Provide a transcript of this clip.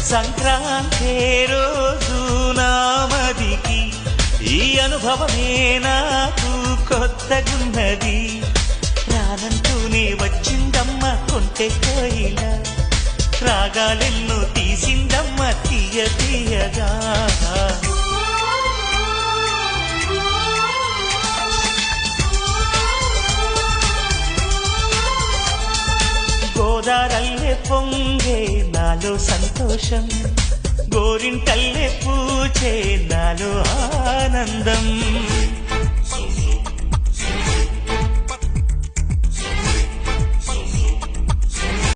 సంక్రాంతి రోజు నామదికి ఈ అనుభవమే నాకు కొత్తగున్నది. రానంటూనే వచ్చిందమ్మ కొంటె కోయిల, రాగాలెన్నో తీసిందమ్మ తీయ తీయగా. గోదారల్లే పొంగే నాలో సంతోషం, గోరింటల్లే పూచే నాలో ఆనందం.